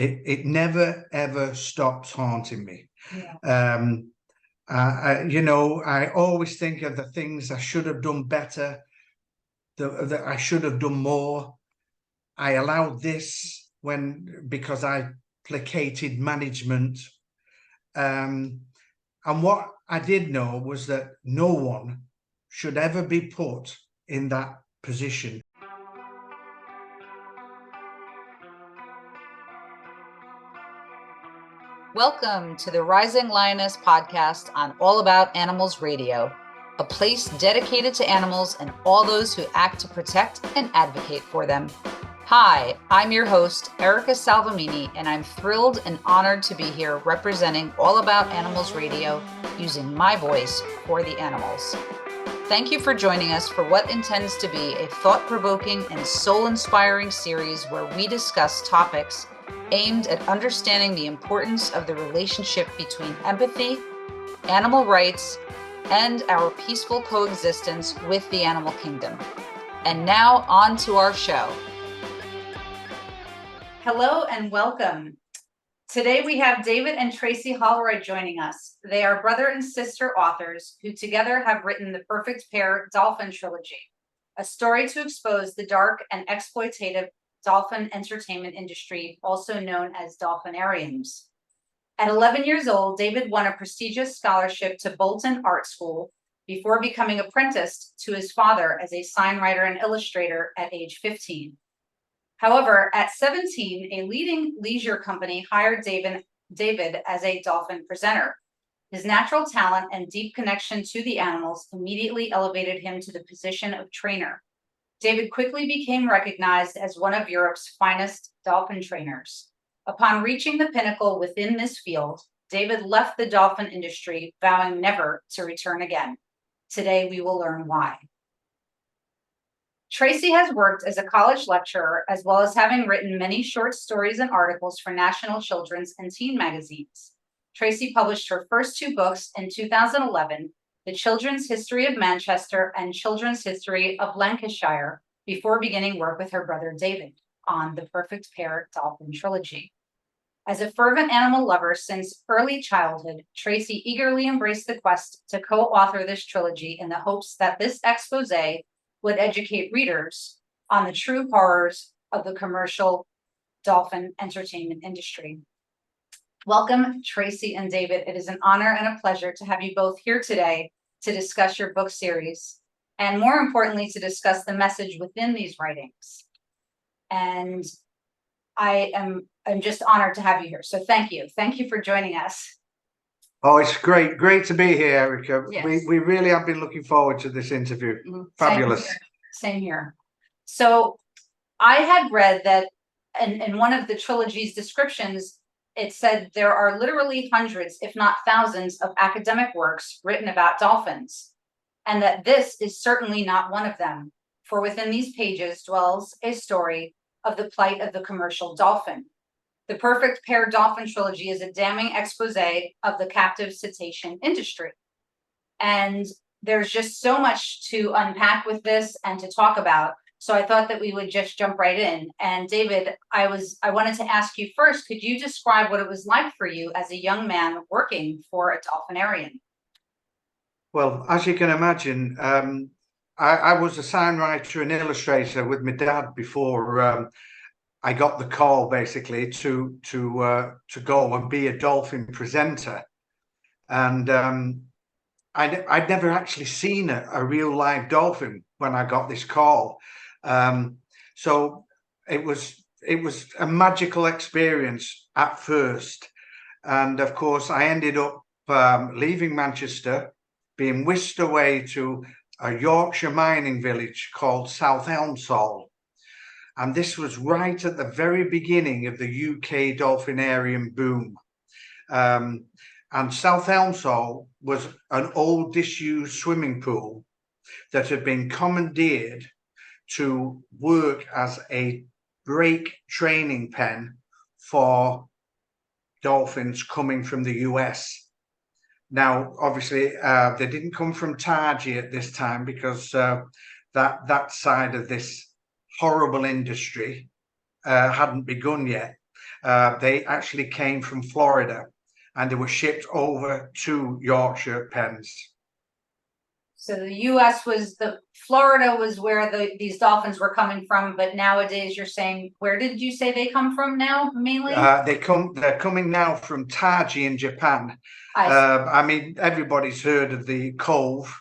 It never, ever stops haunting me. Yeah. I always think of the things I should have done better, that I should have done more. I allowed this because I placated management. And what I did know was that no one should ever be put in that position. Welcome to the Rising Lioness podcast on All About Animals Radio, a place dedicated to animals and all those who act to protect and advocate for them. Hi, I'm your host, Erica Salvemini, and I'm thrilled and honored to be here representing All About Animals Radio, using my voice for the animals. Thank you for joining us for what intends to be a thought-provoking and soul-inspiring series where we discuss topics aimed at understanding the importance of the relationship between empathy, animal rights, and our peaceful coexistence with the animal kingdom. And now on to our show. Hello and welcome. Today we have David and Tracy Holroyd joining us. They are brother and sister authors who together have written the Perfect Pair Dolphin Trilogy, a story to expose the dark and exploitative dolphin entertainment industry, also known as dolphinariums. At 11 years old, David won a prestigious scholarship to Bolton Art School before becoming apprenticed to his father as a sign writer and illustrator at age 15. However, at 17, a leading leisure company hired David as a dolphin presenter. His natural talent and deep connection to the animals immediately elevated him to the position of trainer. David quickly became recognized as one of Europe's finest dolphin trainers. Upon reaching the pinnacle within this field, David left the dolphin industry, vowing never to return again. Today, we will learn why. Tracy has worked as a college lecturer, as well as having written many short stories and articles for national children's and teen magazines. Tracy published her first two books in 2011, The Children's History of Manchester and Children's History of Lancashire, before beginning work with her brother David on the Perfect Pair Dolphin Trilogy. As a fervent animal lover since early childhood, Tracy eagerly embraced the quest to co-author this trilogy in the hopes that this exposé would educate readers on the true horrors of the commercial dolphin entertainment industry. Welcome, Tracy and David. It is an honor and a pleasure to have you both here today to discuss your book series, and more importantly, to discuss the message within these writings. And I'm just honored to have you here. So thank you. Thank you for joining us. Oh, it's great to be here, Erica. Yes. We really have been looking forward to this interview. Fabulous. Same here. So I had read that in one of the trilogy's descriptions, it said there are literally hundreds, if not thousands, of academic works written about dolphins, and that this is certainly not one of them, for within these pages dwells a story of the plight of the commercial dolphin. The Perfect Pair Dolphin Trilogy is a damning expose of the captive cetacean industry. And there's just so much to unpack with this and to talk about. So I thought that we would just jump right in. And David, I wanted to ask you first, could you describe what it was like for you as a young man working for a dolphinarium? Well, as you can imagine, I was a sign writer and illustrator with my dad before I got the call, basically, to go and be a dolphin presenter. And I'd never actually seen a real live dolphin when I got this call. So it was a magical experience at first. And of course, I ended up leaving Manchester, being whisked away to a Yorkshire mining village called Salvemini. And this was right at the very beginning of the UK dolphinarium boom. And Salvemini was an old disused swimming pool that had been commandeered to work as a brake training pen for dolphins coming from the US. Now, obviously, they didn't come from Taji at this time because that side of this horrible industry hadn't begun yet. They actually came from Florida, and they were shipped over to Yorkshire pens. So the U.S. Florida was where these dolphins were coming from, but nowadays you're saying, where did you say they come from now, mainly? They're coming now from Taji in Japan. I mean, everybody's heard of the Cove.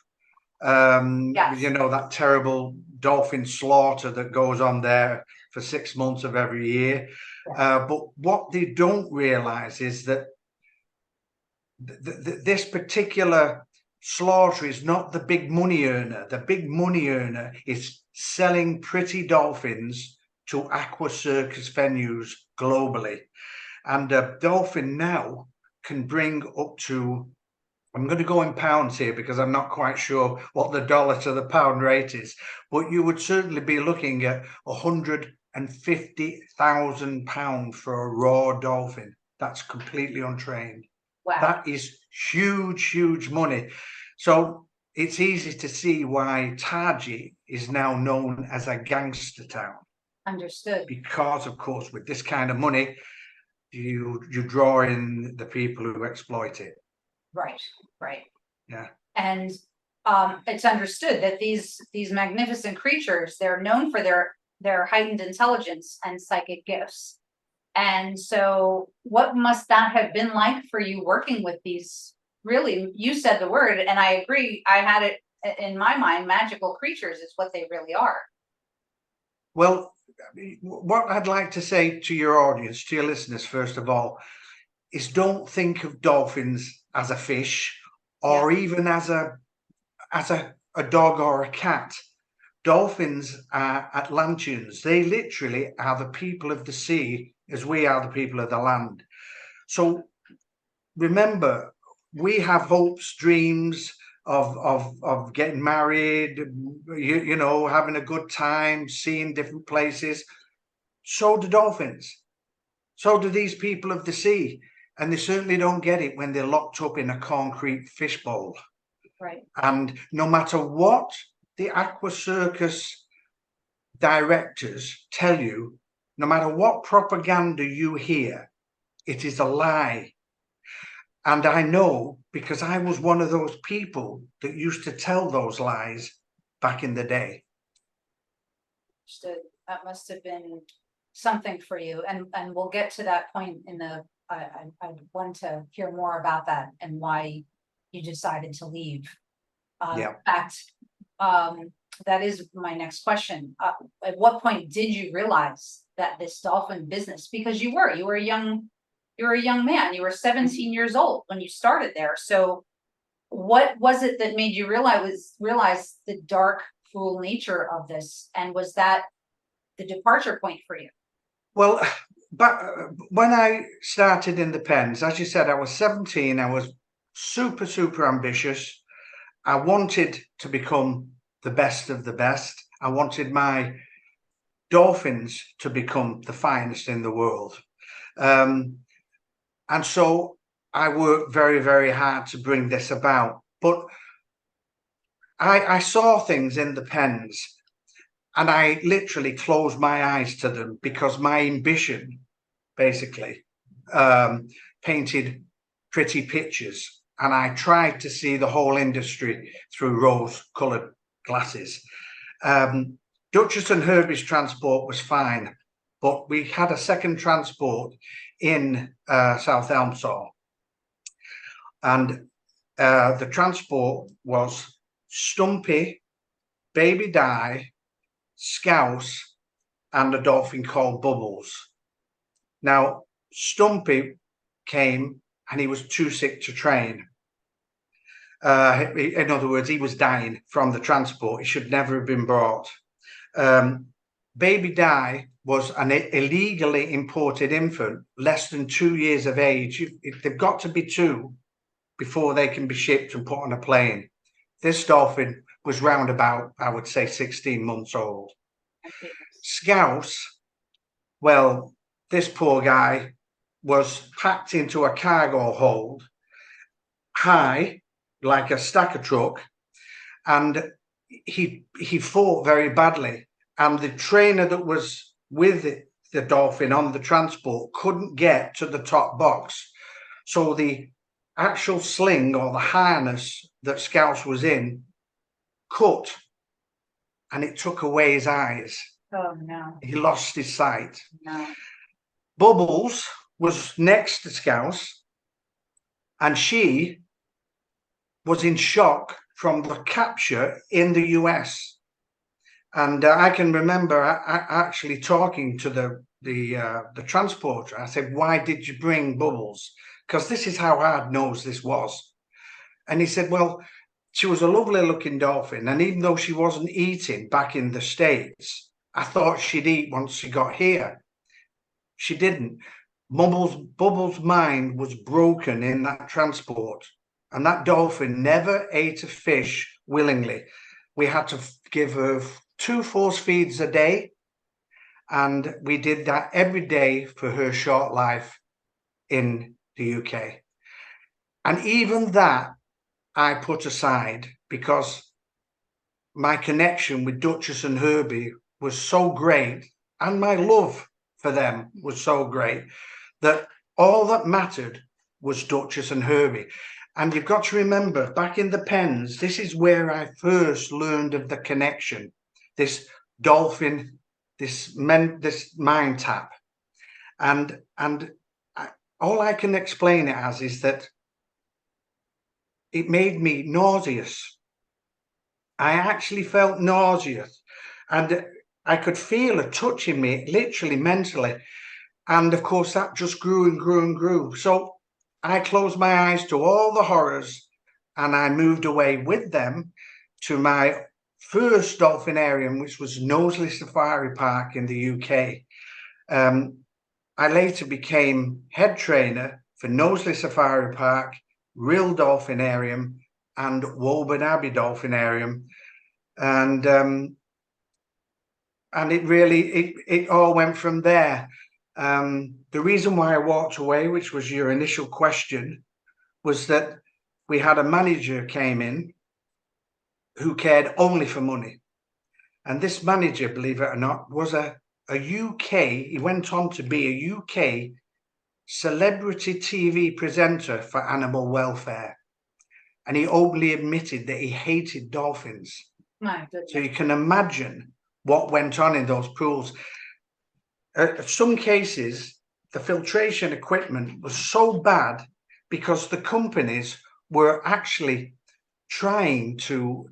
Yes. You know, that terrible dolphin slaughter that goes on there for 6 months of every year. But what they don't realize is that this particular slaughter is not the big money earner. The big money earner is selling pretty dolphins to aqua circus venues globally. And a dolphin now can bring up to, I'm going to go in pounds here because I'm not quite sure what the dollar to the pound rate is, but you would certainly be looking at £150,000 for a raw dolphin that's completely untrained. Wow. That is huge, huge money. So it's easy to see why Taji is now known as a gangster town. Understood. Because, of course, with this kind of money, you draw in the people who exploit it. Right. Yeah. And it's understood that these magnificent creatures, they're known for their heightened intelligence and psychic gifts. And so what must that have been like for you working with these, really, you said the word, and I agree, I had it in my mind, magical creatures is what they really are. Well, what I'd like to say to your audience, to your listeners, first of all, is don't think of dolphins as a fish or even as a dog or a cat. Dolphins are Atlanteans. They literally are the people of the sea as we are the people of the land. So remember, we have hopes, dreams of getting married, you know, having a good time, seeing different places. So do dolphins. So do these people of the sea. And they certainly don't get it when they're locked up in a concrete fishbowl. Right. And no matter what the aqua circus directors tell you, no matter what propaganda you hear, it is a lie. And I know because I was one of those people that used to tell those lies back in the day. That must have been something for you. And we'll get to that point in I want to hear more about that and why you decided to leave. In fact, that is my next question. At what point did you realize that this dolphin business, because you were a young man, you were 17 years old when you started there. So what was it that made you realize the dark, cruel nature of this? And was that the departure point for you? Well, but when I started in the pens, as you said, I was 17. I was super, super ambitious. I wanted to become the best of the best. I wanted my dolphins to become the finest in the world. And so I worked very, very hard to bring this about. But I saw things in the pens and I literally closed my eyes to them because my ambition basically painted pretty pictures. And I tried to see the whole industry through rose-coloured glasses. Duchess and Herbie's transport was fine, but we had a second transport in South Elmsall. And the transport was Stumpy, Baby Di, Scouse, and a dolphin called Bubbles. Now, Stumpy came and he was too sick to train. In other words, he was dying from the transport. He should never have been brought. Baby Di was an illegally imported infant, less than 2 years of age. They've got to be 2 before they can be shipped and put on a plane. This dolphin was round about, I would say, 16 months old. Scouse, well, this poor guy was packed into a cargo hold, high, like a stacker truck, and he fought very badly. And the trainer that was with the dolphin on the transport couldn't get to the top box. So the actual sling or the harness that Scouse was in cut, and it took away his eyes. Oh, no. He lost his sight. No. Bubbles was next to Scouse, and she was in shock from the capture in the US. And I can remember actually talking to the transporter. I said, "Why did you bring Bubbles? Because this is how hard-nosed this was." And he said, "Well, she was a lovely looking dolphin, and even though she wasn't eating back in the States, I thought she'd eat once she got here. She didn't. Bubbles' mind was broken in that transport, and that dolphin never ate a fish willingly. We had to give her 2 force feeds a day, and we did that every day for her short life in the UK. And even that I put aside, because my connection with Duchess and Herbie was so great, and my love for them was so great, that all that mattered was Duchess and Herbie. And you've got to remember, back in the pens, this is where I first learned of the connection, this dolphin, this mind tap. And all I can explain it as is that it made me nauseous. I actually felt nauseous, and I could feel it touching me, literally, mentally. And of course, that just grew and grew and grew. So I closed my eyes to all the horrors, and I moved away with them to my first dolphinarium, which was Knowsley Safari Park in the UK. I later became head trainer for Knowsley Safari Park, Rill Dolphinarium, and Woburn Abbey Dolphinarium. And it really, it all went from there. The reason why I walked away, which was your initial question, was that we had a manager came in who cared only for money. And this manager, believe it or not, was a UK, he went on to be a UK celebrity TV presenter for animal welfare. And he openly admitted that he hated dolphins. My goodness. So you can imagine what went on in those pools. In some cases, the filtration equipment was so bad because the companies were actually trying to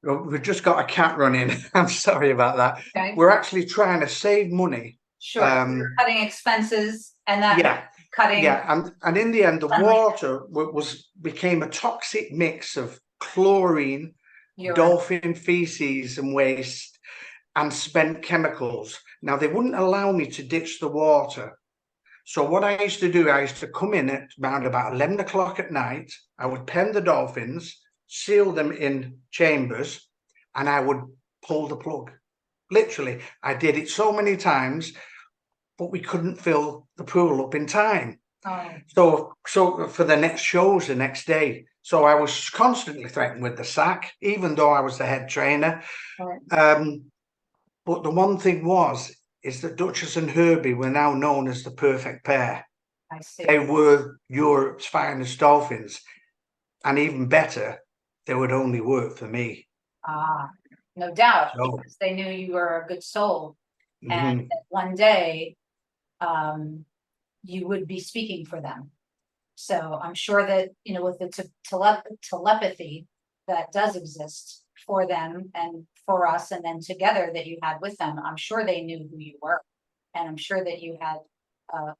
we've just got a cat running. I'm sorry about that. Okay. We're actually trying to save money. Sure. Cutting expenses and that. Yeah. Cutting. Yeah, and in the end, the water became a toxic mix of chlorine, dolphin feces and waste, and spent chemicals. Now, they wouldn't allow me to ditch the water. So what I used to do, I used to come in at around about 11 o'clock at night. I would pen the dolphins, seal them in chambers, and I would pull the plug. Literally, I did it so many times, but we couldn't fill the pool up in time. Oh. So for the next shows the next day. So I was constantly threatened with the sack, even though I was the head trainer. Right. But the one thing is that Duchess and Herbie were now known as the perfect pair. I see. They were Europe's finest dolphins. And even better, they would only work for me. No doubt, because they knew you were a good soul. And that one day you would be speaking for them. So I'm sure that, you know, with the telepathy that does exist for them and for us, and then together that you had with them, I'm sure they knew who you were. And I'm sure that you had a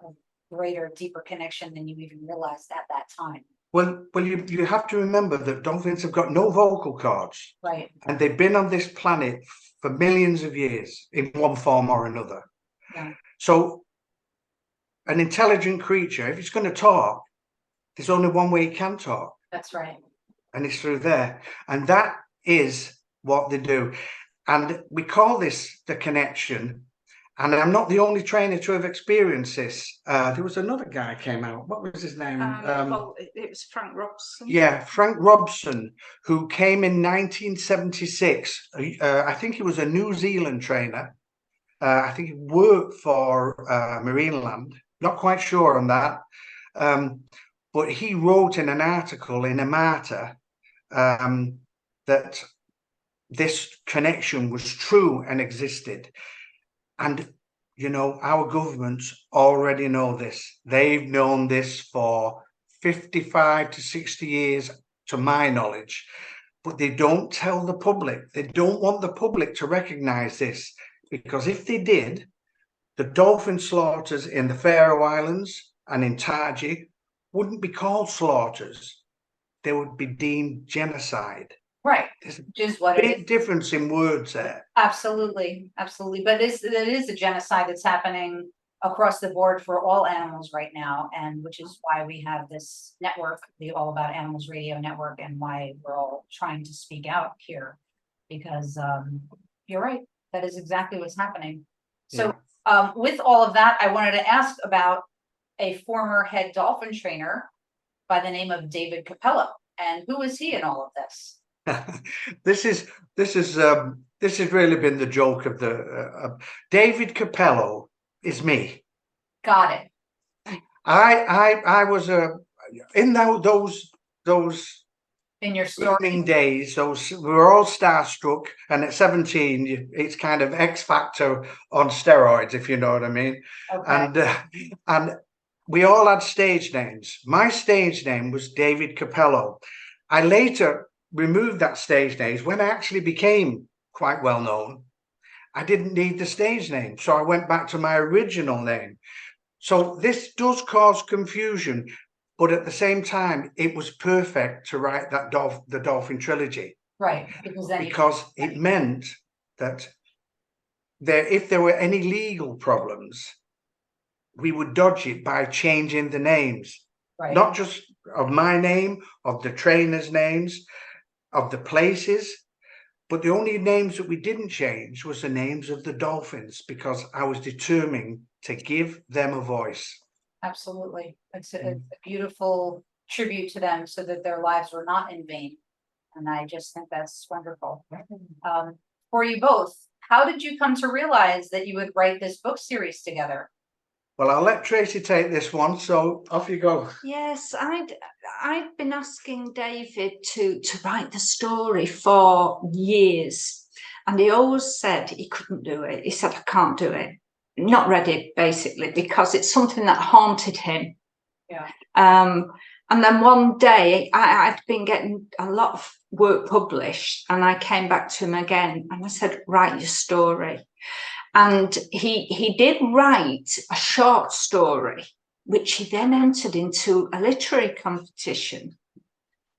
greater, deeper connection than you even realized at that time. Well, you have to remember that dolphins have got no vocal cords. Right. And they've been on this planet for millions of years in one form or another. Yeah. So an intelligent creature, if it's going to talk, there's only one way it can talk. That's right. And it's through there. And that is what they do. And we call this the connection. And I'm not the only trainer to have experienced this. There was another guy came out. What was his name? Well, it was Frank Robson. Yeah, Frank Robson, who came in 1976. I think he was a New Zealand trainer. I think he worked for Marineland. Not quite sure on that. But he wrote in an article in Amata that this connection was true and existed. And, you know, our governments already know this. They've known this for 55 to 60 years, to my knowledge, but they don't tell the public. They don't want the public to recognize this, because if they did, the dolphin slaughters in the Faroe Islands and in Taji wouldn't be called slaughters. They would be deemed genocide. Right. There's Which is what a it is. big difference in words there. Absolutely, absolutely. But it is a genocide that's happening across the board for all animals right now, and which is why we have this network, the All About Animals Radio Network, and why we're all trying to speak out here, because you're right, that is exactly what's happening. So with all of that, I wanted to ask about a former head dolphin trainer by the name of David Capello, and who is he in all of this? This has really been the joke of the David Capello is me. Got it. I was in those In your story opening days, we were all starstruck, and at 17 it's kind of X Factor on steroids, if you know what I mean. Okay. And we all had stage names. My stage name was David Capello. I later removed that stage name when I actually became quite well known. I didn't need the stage name, so I went back to my original name. So this does cause confusion, but at the same time, it was perfect to write that the Dolphin Trilogy. Right, because it meant that if there were any legal problems, we would dodge it by changing the names. Right. Not just of my name, of the trainers' names, of the places, but the only names that we didn't change was the names of the dolphins, because I was determined to give them a voice. Absolutely. It's a beautiful tribute to them, so that their lives were not in vain. And I just think that's wonderful. For you both, how did you come to realize that you would write this book series together? Well, I'll let Tracy take this one, so off you go. Yes, I'd been asking David to write the story for years, and he always said he couldn't do it. He said, I can't do it. Not ready, basically, because it's something that haunted him. Yeah. And then one day I'd been getting a lot of work published, and I came back to him again and I said, write your story. And he did write a short story, which he then entered into a literary competition.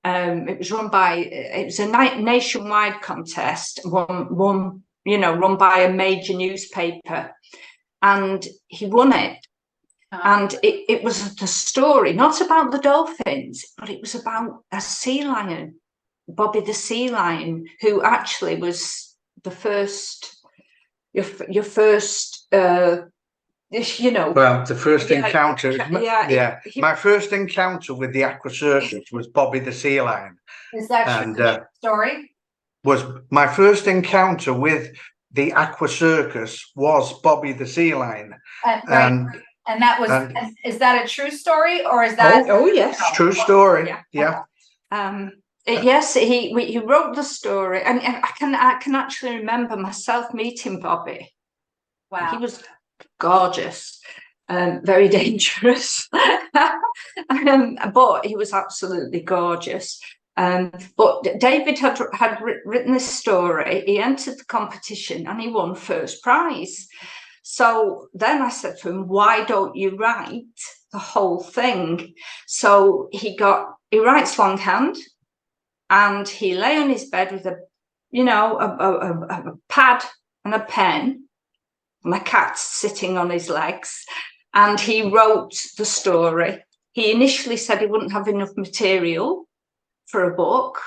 It was a nationwide contest, run by a major newspaper, and he won it. And it was the story, not about the dolphins, but it was about a sea lion, Bobby the sea lion, who actually was the first, your first, well, the first encounter. My first encounter with the aqua circus was Bobby the sea lion. Is that true story? Was my first encounter with the aqua circus was Bobby the sea lion. Right. And that was, is that a true story, or is that? Oh yes, true story. Yeah. Yes, he wrote the story, and I can actually remember myself meeting Bobby. Wow. He was gorgeous, very dangerous, but he was absolutely gorgeous. But David had written this story. He entered the competition and he won first prize. So then I said to him, why don't you write the whole thing? So he writes longhand, and he lay on his bed with a pad and a pen, and a cat sitting on his legs, and he wrote the story. He initially said he wouldn't have enough material for a book,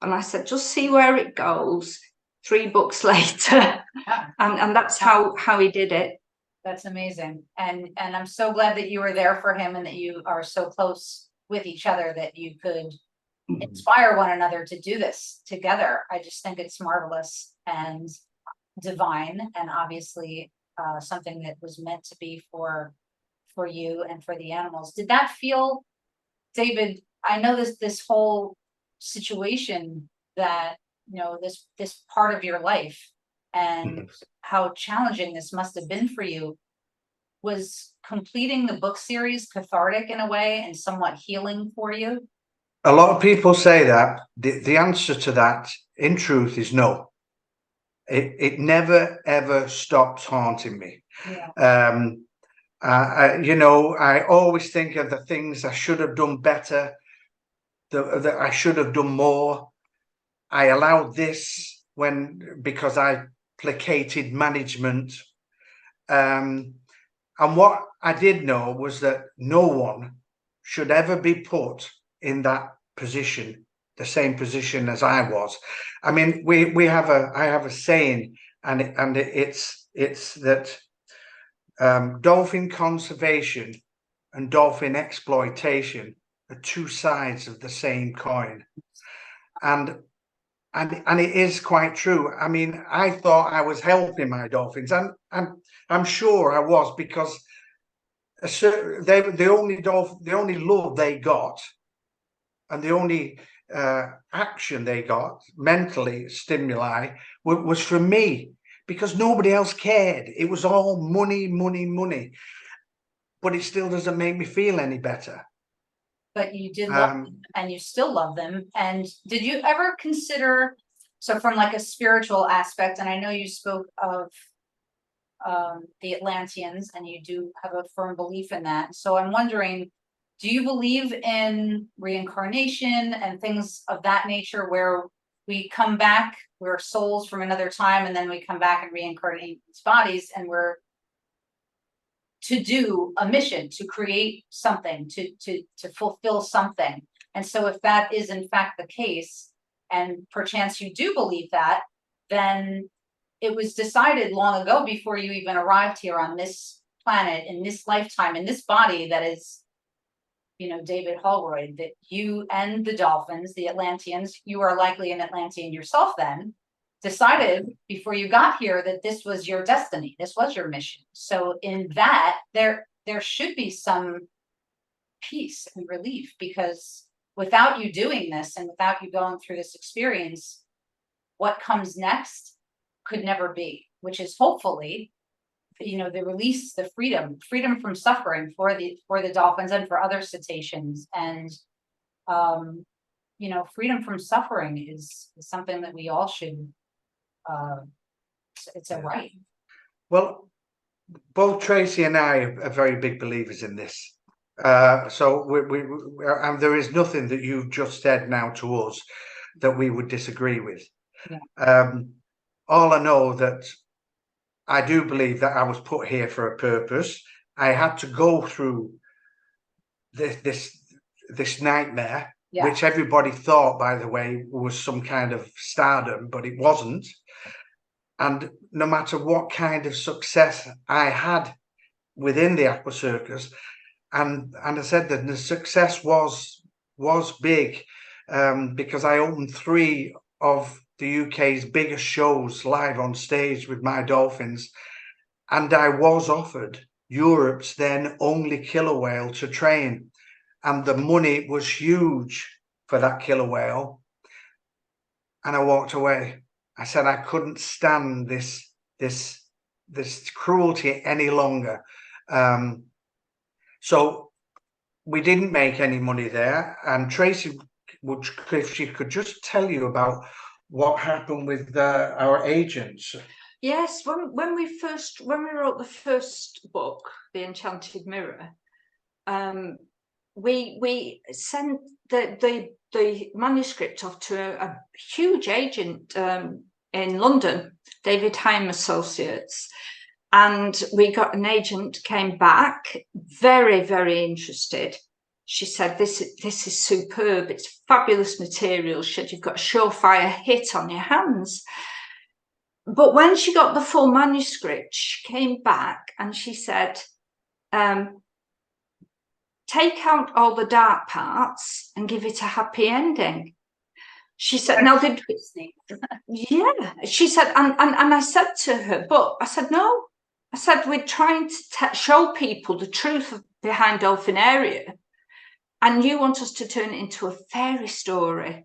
and I said, just see where it goes. 3 books later, and that's how he did it. That's amazing, and I'm so glad that you were there for him, and that you are so close with each other that you could inspire one another to do this together. I just think it's marvelous and divine, and obviously something that was meant to be for you and for the animals. Did that feel, David? I know this whole situation that, you know, this part of your life and how challenging this must have been for you. Was completing the book series cathartic in a way and somewhat healing for you? A lot of people say that. The answer to that, in truth, is no. It never ever stops haunting me. Yeah. You know, I always think of the things I should have done better, that I should have done more. I allowed this because I placated management. And what I did know was that no one should ever be put in that position, the same position as I was. I mean, I have a saying, and it's that dolphin conservation and dolphin exploitation are two sides of the same coin. And it is quite true. I mean, I thought I was helping my dolphins, and I'm sure I was, because the only love they got, and the only action they got, mentally stimuli, was from me, because nobody else cared. It was all money, money, money. But it still doesn't make me feel any better. But you did love them, and you still love them. And did you ever consider, so from like a spiritual aspect, and I know you spoke of the Atlanteans, and you do have a firm belief in that. So I'm wondering, do you believe in reincarnation and things of that nature, where we come back, we're souls from another time, and then we come back and reincarnate these bodies, and we're to do a mission, to create something, to fulfill something? And so if that is in fact the case, and perchance you do believe that, then it was decided long ago, before you even arrived here on this planet, in this lifetime, in this body that is, you know, David Holroyd, that you and the dolphins, the Atlanteans, you are likely an Atlantean yourself then, decided before you got here that this was your destiny, this was your mission. So in that, there should be some peace and relief, because without you doing this and without you going through this experience, what comes next could never be, which is hopefully, you know, the release, the freedom from suffering for the dolphins and for other cetaceans. And you know, freedom from suffering is something that we all should, it's a right. Well, both Tracy and I are very big believers in this. So and there is nothing that you've just said now to us that we would disagree with. Yeah. All I know that I do believe that I was put here for a purpose. I had to go through this nightmare, yeah, which everybody thought, by the way, was some kind of stardom, but it wasn't. And no matter what kind of success I had within the Aqua Circus, and I said that the success was big, because I opened 3 of the UK's biggest shows live on stage with my dolphins, and I was offered Europe's then only killer whale to train, and the money was huge for that killer whale, and I walked away. I said I couldn't stand this cruelty any longer. So we didn't make any money there, and Tracy, if she could just tell you about what happened with our agents. Yes, when we wrote the first book, The Enchanted Mirror, we sent the manuscript off to a huge agent in London, David Hyme Associates, and we got an agent, came back very, very interested. She said, this is superb, it's fabulous material. She said, you've got a surefire hit on your hands. But when she got the full manuscript, she came back and she said, take out all the dark parts and give it a happy ending. She said, now did yeah, she said, and I said to her, but I said, no, I said, we're trying to show people the truth behind Dolphinaria, and you want us to turn it into a fairy story.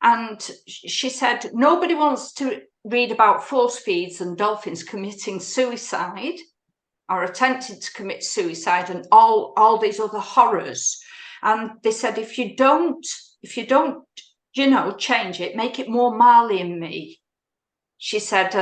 And she said, nobody wants to read about force feeds and dolphins committing suicide or attempting to commit suicide and all these other horrors. And they said, if you don't, change it, make it more Marley and Me. She said,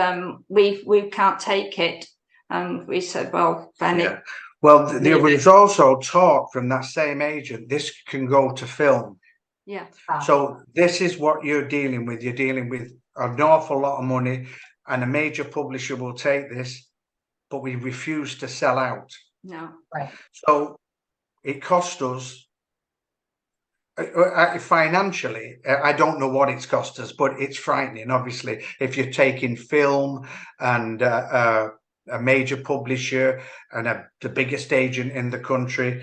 we can't take it. And we said, well, then yeah. Well, there was also talk from that same agent, this can go to film. Yeah. So this is what you're dealing with. You're dealing with an awful lot of money, and a major publisher will take this, but we refuse to sell out. No. Right. So it cost us financially, I don't know what it's cost us, but it's frightening. Obviously, if you're taking film and a major publisher and the biggest agent in the country,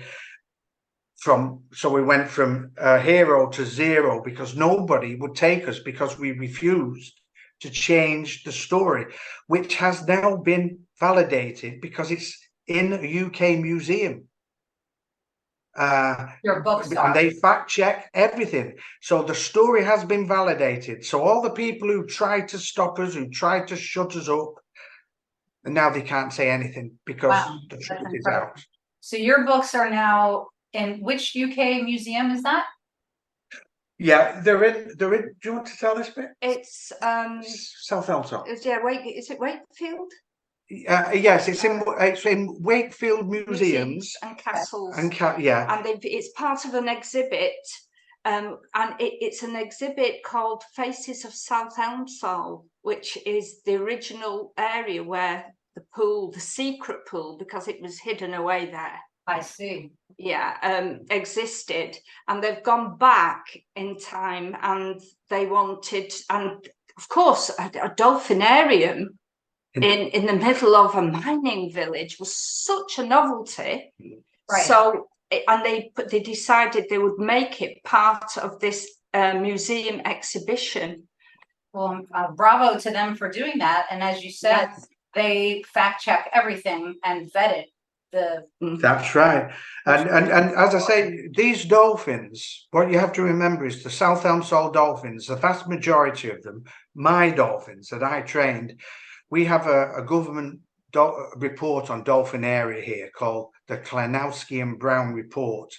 so we went from hero to zero because nobody would take us because we refused to change the story, which has now been validated because it's in a UK museum. Your books and they fact check everything, so the story has been validated. So all the people who tried to stop us, who tried to shut us up, and now they can't say anything because the truth is out. So your books are now in which UK museum is that? Yeah, they're in. Do you want to tell this bit? It's Southampton. Is it Wakefield? Yes, it's in Wakefield Museums and Castles. And it's part of an exhibit, and it's an exhibit called Faces of Southampton, which is the original area where the secret pool, because it was hidden away there. I see. Yeah, existed, and they've gone back in time, and they wanted, and of course, a dolphinarium in the middle of a mining village was such a novelty. Right. So, and they decided they would make it part of this museum exhibition. Well, bravo to them for doing that. And as you said, they fact check everything and vet it. That's right. And as I say, these dolphins, what you have to remember is the Southampton dolphins, the vast majority of them, my dolphins that I trained, we have a government report on Dolphinaria here called the Klenowski and Brown report.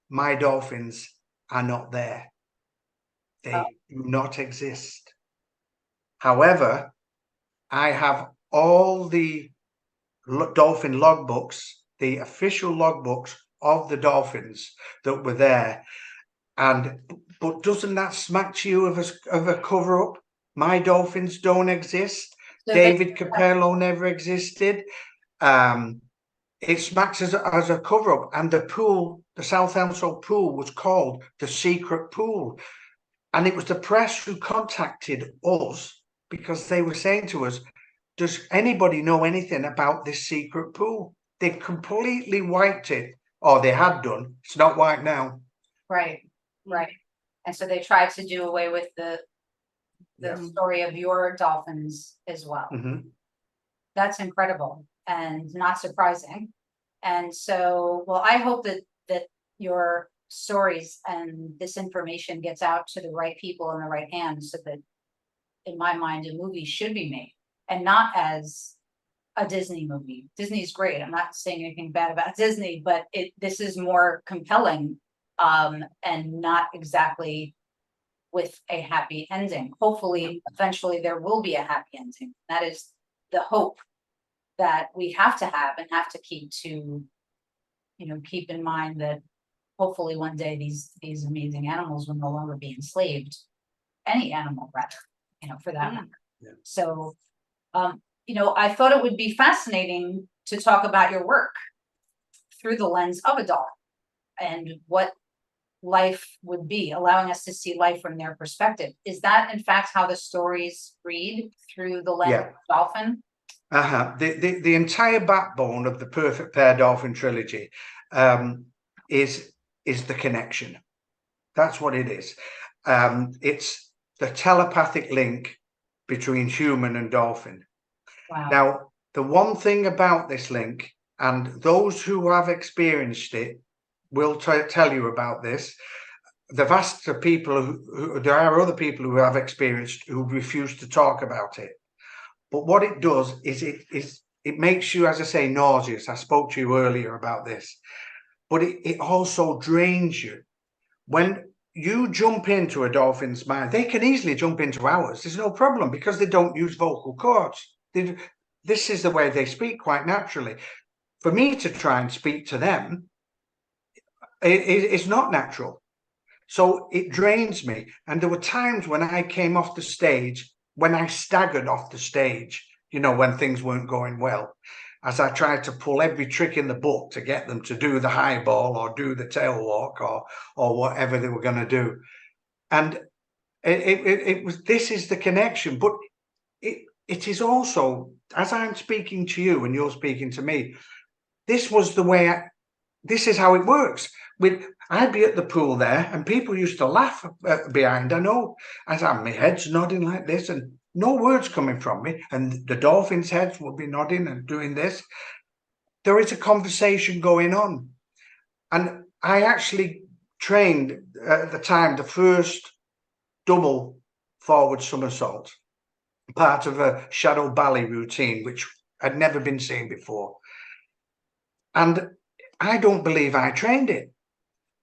My dolphins are not there. They do not exist. However, I have all the dolphin logbooks, the official logbooks of the dolphins that were there. But doesn't that smack to you of a cover-up? My dolphins don't exist. So David Capello never existed. It smacks as a cover-up. And the pool, the Southampton pool, was called the secret pool. And it was the press who contacted us because they were saying to us, does anybody know anything about this secret pool? They completely wiped it, or they had done. It's not wiped now. Right, right. And so they tried to do away with the story of your dolphins as well. Mm-hmm. That's incredible and not surprising. And so, well, I hope that your stories and this information gets out to the right people in the right hands, so that, in my mind, a movie should be made, and not as a Disney movie. Disney's great. I'm not saying anything bad about Disney, but this is more compelling, and not exactly with a happy ending. Hopefully, eventually there will be a happy ending. That is the hope that we have to have and have to keep in mind, that hopefully one day these amazing animals will no longer be enslaved. Any animal, rather, for that matter. Yeah. So, I thought it would be fascinating to talk about your work through the lens of a dolphin and what life would be, allowing us to see life from their perspective. Is that in fact how the stories read, through the lens of a dolphin? The entire backbone of the Perfect Pair Dolphin Trilogy is the connection. That's what it is. It's the telepathic link between human and dolphin. Wow. Now, the one thing about this link, and those who have experienced it will tell you about this. The vast people who there are other people who have experienced who refuse to talk about it. But what it does is it makes you, as I say, nauseous. I spoke to you earlier about this, but it also drains you. When you jump into a dolphin's mind, they can easily jump into ours. There's no problem because they don't use vocal cords. This is the way they speak quite naturally. For me to try and speak to them, it's not natural. So it drains me. And there were times when I came off the stage, when I staggered off the stage, you know, when things weren't going well, as I tried to pull every trick in the book to get them to do the high ball or do the tail walk or whatever they were going to do. And it was, this is the connection. But it is also, as I'm speaking to you and you're speaking to me, this was the way, this is how it works. I'd be at the pool there and people used to laugh behind. I know, as my head's nodding like this and no words coming from me, and the dolphins' heads would be nodding and doing this. There is a conversation going on. And I actually trained at the time the first double forward somersault, part of a shadow ballet routine, which had never been seen before. And I don't believe I trained it.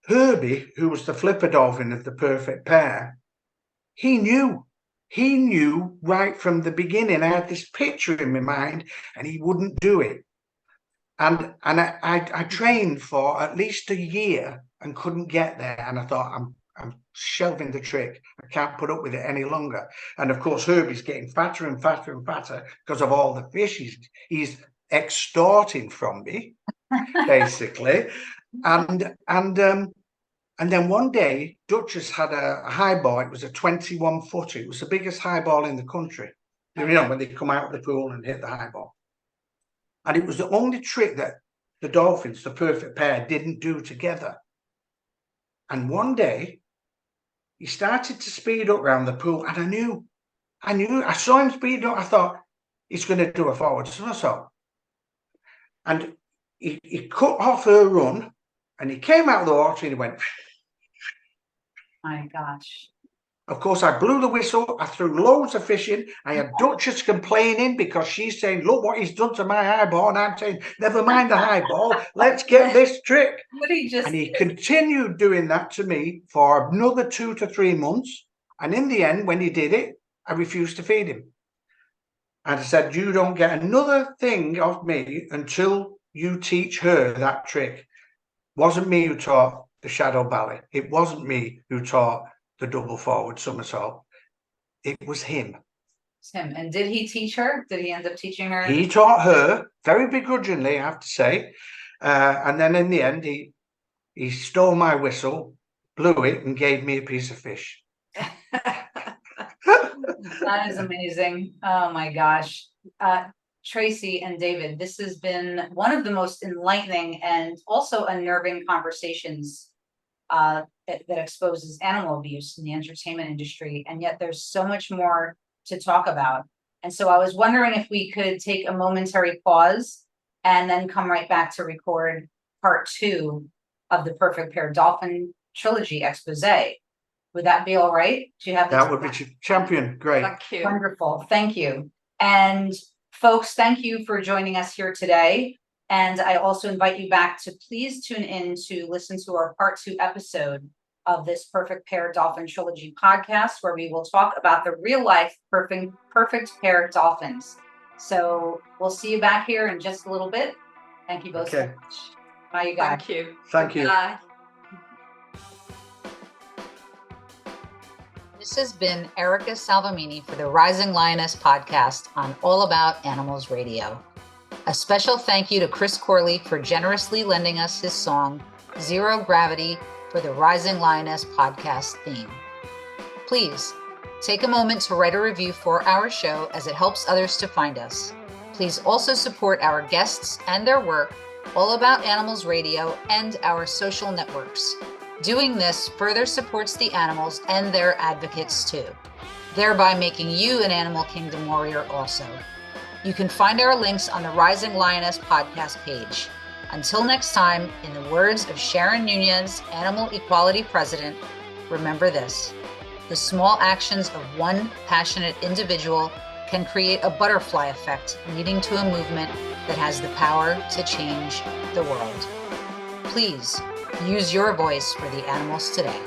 Herbie, who was the flipper dolphin of the Perfect Pair, he knew right from the beginning. I had this picture in my mind and he wouldn't do it. And I trained for at least a year and couldn't get there. And I thought, I'm shelving the trick. I can't put up with it any longer. And of course, Herbie's getting fatter and fatter and fatter because of all the fish he's extorting from me, basically. And then one day, Duchess had a high ball. It was a 21-footer. It was the biggest high ball in the country. You know, when they come out of the pool and hit the high ball. And it was the only trick that the dolphins, the Perfect Pair, didn't do together. And one day, he started to speed up around the pool, and I saw him speed up. I thought, he's going to do a forward somersault. And he cut off her run, and he came out of the water and he went. My gosh. Of course, I blew the whistle. I threw loads of fish in. I had Duchess complaining because she's saying, look what he's done to my highball. And I'm saying, never mind the highball. Let's get this trick. And he continued doing that to me for another 2 to 3 months. And in the end, when he did it, I refused to feed him. And I said, you don't get another thing off me until you teach her that trick. It wasn't me who taught the shadow ballet. It wasn't me who taught the double forward somersault. It was him. It's him. And did he teach her? Did he end up teaching her? He taught her very begrudgingly, I have to say. And then in the end, he stole my whistle, blew it, and gave me a piece of fish. That is amazing. Oh my gosh. Tracy and David, this has been one of the most enlightening and also unnerving conversations that exposes animal abuse in the entertainment industry. And yet there's so much more to talk about. And so I was wondering if we could take a momentary pause and then come right back to record part 2 of the Perfect Pair Dolphin Trilogy Exposé. Would that be all right? Do you have that? Would be champion. Great. Thank you. Wonderful. Thank you. And folks, thank you for joining us here today. And I also invite you back to please tune in to listen to our part 2 episode of this Perfect Pair Dolphin Trilogy podcast, where we will talk about the real life perfect pair dolphins. So we'll see you back here in just a little bit. Thank you both so much. Bye, you guys. Thank you. Thank you. Bye. This has been Erica Salvemini for the Rising Lioness podcast on All About Animals Radio. A special thank you to Chris Corley for generously lending us his song, Zero Gravity, for the Rising Lioness podcast theme. Please take a moment to write a review for our show as it helps others to find us. Please also support our guests and their work, All About Animals Radio, and our social networks. Doing this further supports the animals and their advocates too, thereby making you an Animal Kingdom warrior also. You can find our links on the Rising Lioness podcast page. Until next time, in the words of Sharon Nunez, Animal Equality President, remember this: the small actions of one passionate individual can create a butterfly effect, leading to a movement that has the power to change the world. Please use your voice for the animals today.